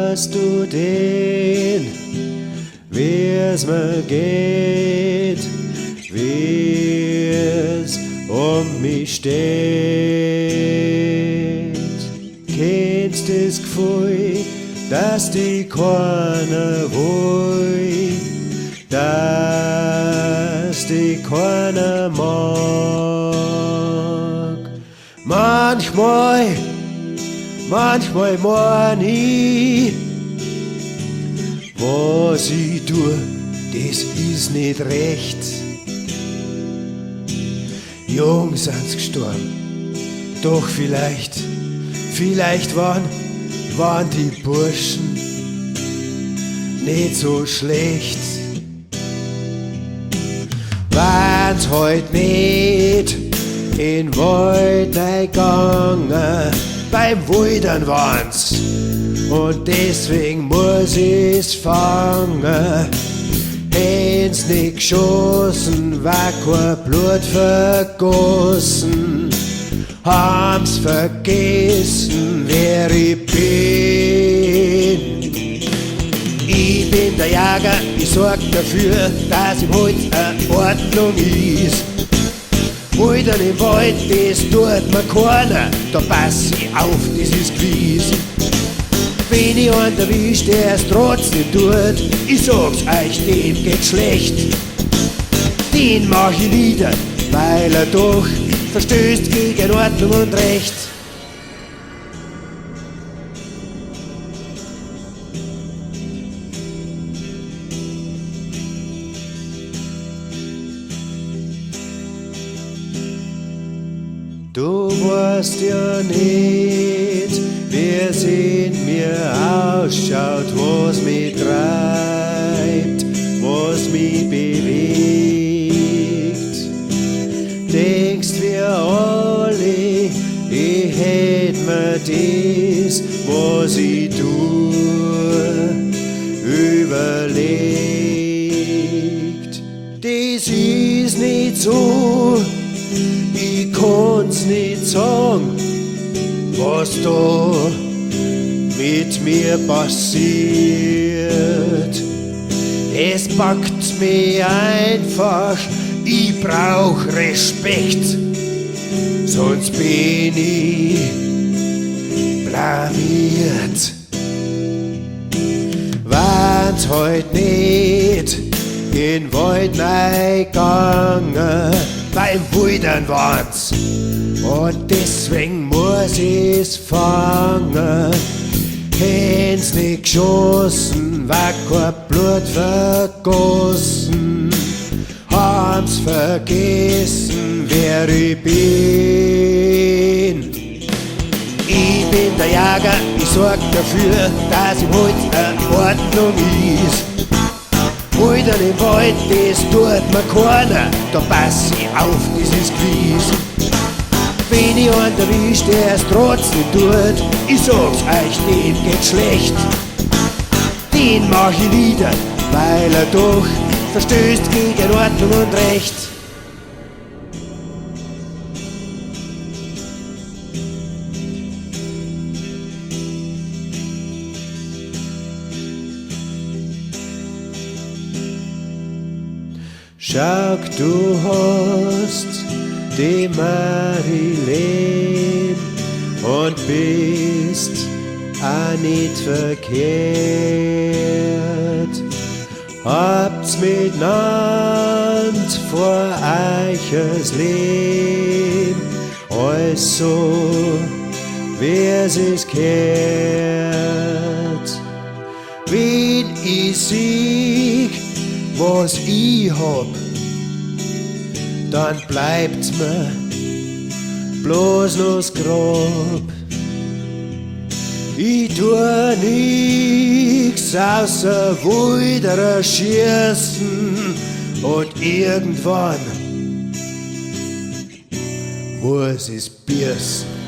weißt du denn, wie's mir geht, wie's um mich steht? Kennst das Gefühl, dass die keiner will, dass die keiner mag? Manchmal mein ich, was ich tu, das ist nicht recht. Jung sind's gestorben, doch vielleicht waren die Burschen nicht so schlecht. Waren's heut nicht in Wald gegangen, beim Wildern waren's, und deswegen muss ich's fangen. Hätt's nicht geschossen, war kein Blut vergossen, haben's vergessen, wer ich bin. Ich bin der Jäger, ich sorg dafür, dass im Holz eine Ordnung ist. Wildern im Wald, das tut mir keiner, da pass ich auf, das ist gewiss. Wenn ich einen erwischt, der es trotzdem tut, ich sag's euch, dem geht's schlecht. Den mach ich nieder, weil er doch verstößt gegen Ordnung und Recht. Du weißt ja nicht, wie's in mir ausschaut, was mich treibt, was mich bewegt. Denkst wir alle, ich hätt mir das, was ich tue, überlegt. Das ist nicht so, ich kann's nicht sagen, was da mit mir passiert. Es packt mich einfach, ich brauch Respekt, sonst bin ich blamiert. Waren's heut nicht in Wald gegangen, beim Wildern waren's, und deswegen muss ich's fangen. Hätt's nicht geschossen, war kein Blut vergossen, haben's vergessen, wer ich bin. Ich bin der Jäger, ich sorg dafür, dass im Holz eine Ordnung ist. Wildern im Wald, das tut mir keiner, da pass ich auf, das ist gewiss. Wenn ich einen erwischt, der es trotzdem tut, ich sag's euch, dem geht's schlecht. Den mach ich nieder, weil er doch verstößt gegen Ordnung und Recht. Schau, du hast die Marilene und bist auch nicht verkehrt. Habt's miteinander vor euches Leben, alles so, wie's es kehrt. Wenn ich sieg, was ich hab, dann bleibt's mir bloß noch das Grab. Ich tu nix außer Wilderer schießen, und irgendwann muss es biersen.